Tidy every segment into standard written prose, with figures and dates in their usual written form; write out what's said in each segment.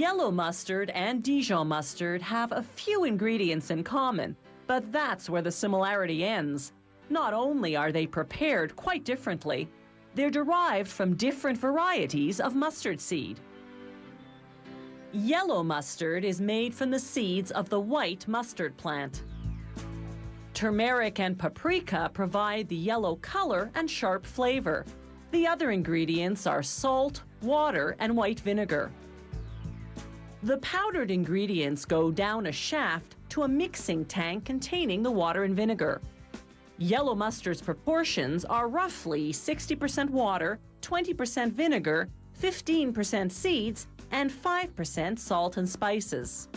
Yellow mustard and Dijon mustard have a few ingredients in common, but that's where the similarity ends. Not only are they prepared quite differently, they're derived from different varieties of mustard seed. Yellow mustard is made from the seeds of the white mustard plant. Turmeric and paprika provide the yellow color and sharp flavor. The other ingredients are salt, water, and white vinegar. The powdered ingredients go down a shaft to a mixing tank containing the water and vinegar. Yellow mustard's proportions are roughly 60% water, 20% vinegar, 15% seeds, and 5% salt and spices.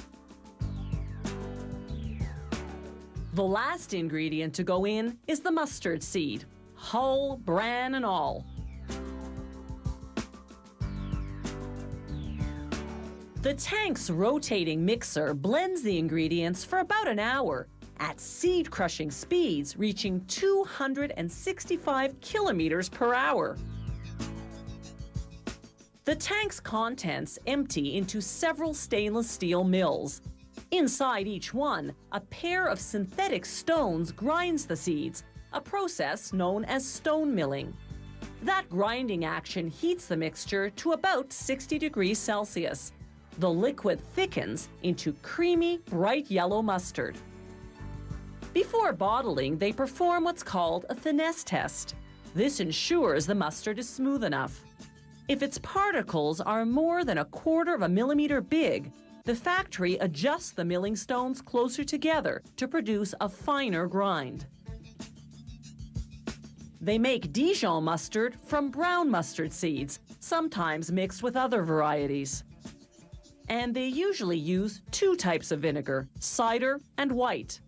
The last ingredient to go in is the mustard seed, hull, bran, and all. The tank's rotating mixer blends the ingredients for about an hour at seed-crushing speeds reaching 265 kilometers per hour. The tank's contents empty into several stainless steel mills. Inside each one, a pair of synthetic stones grinds the seeds, a process known as stone milling. That grinding action heats the mixture to about 60 degrees Celsius. The liquid thickens into creamy, bright yellow mustard. Before bottling, they perform what's called a finesse test. This ensures the mustard is smooth enough. If its particles are more than 1/4 millimeter big, the factory adjusts the milling stones closer together to produce a finer grind. They make Dijon mustard from brown mustard seeds, sometimes mixed with other varieties. And they usually use 2 types of vinegar, cider and white.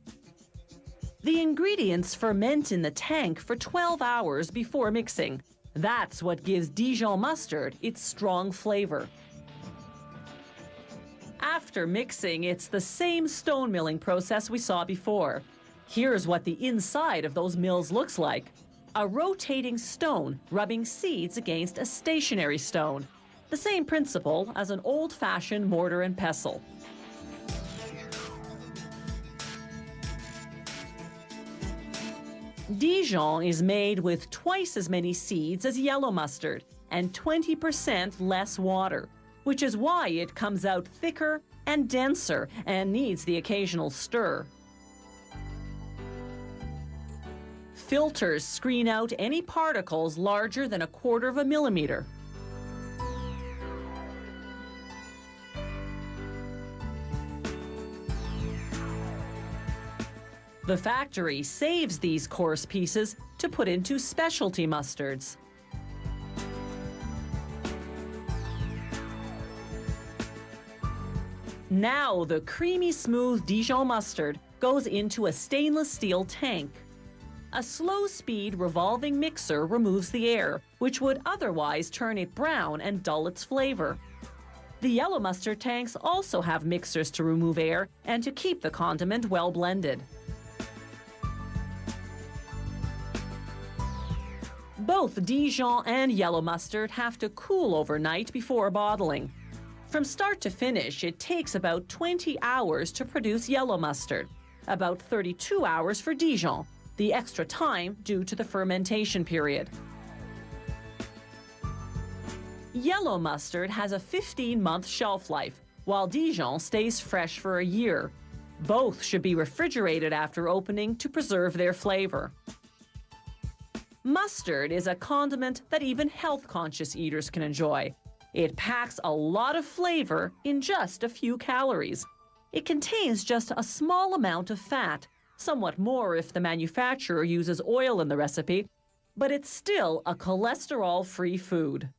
The ingredients ferment in the tank for 12 hours before mixing. That's what gives Dijon mustard its strong flavor. After mixing, it's the same stone milling process we saw before. Here's what the inside of those mills looks like. A rotating stone rubbing seeds against a stationary stone. The same principle as an old-fashioned mortar and pestle. Dijon is made with twice as many seeds as yellow mustard and 20% less water, which is why it comes out thicker and denser and needs the occasional stir. Filters screen out any particles larger than 1/4 millimeter. The factory saves these coarse pieces to put into specialty mustards. Now the creamy smooth Dijon mustard goes into a stainless steel tank. A slow-speed revolving mixer removes the air, which would otherwise turn it brown and dull its flavor. The yellow mustard tanks also have mixers to remove air and to keep the condiment well blended. Both Dijon and yellow mustard have to cool overnight before bottling. From start to finish, it takes about 20 hours to produce yellow mustard, about 32 hours for Dijon, the extra time due to the fermentation period. Yellow mustard has a 15-month shelf life, while Dijon stays fresh for a year. Both should be refrigerated after opening to preserve their flavor. Mustard is a condiment that even health-conscious eaters can enjoy. It packs a lot of flavor in just a few calories. It contains just a small amount of fat, somewhat more if the manufacturer uses oil in the recipe, but it's still a cholesterol-free food.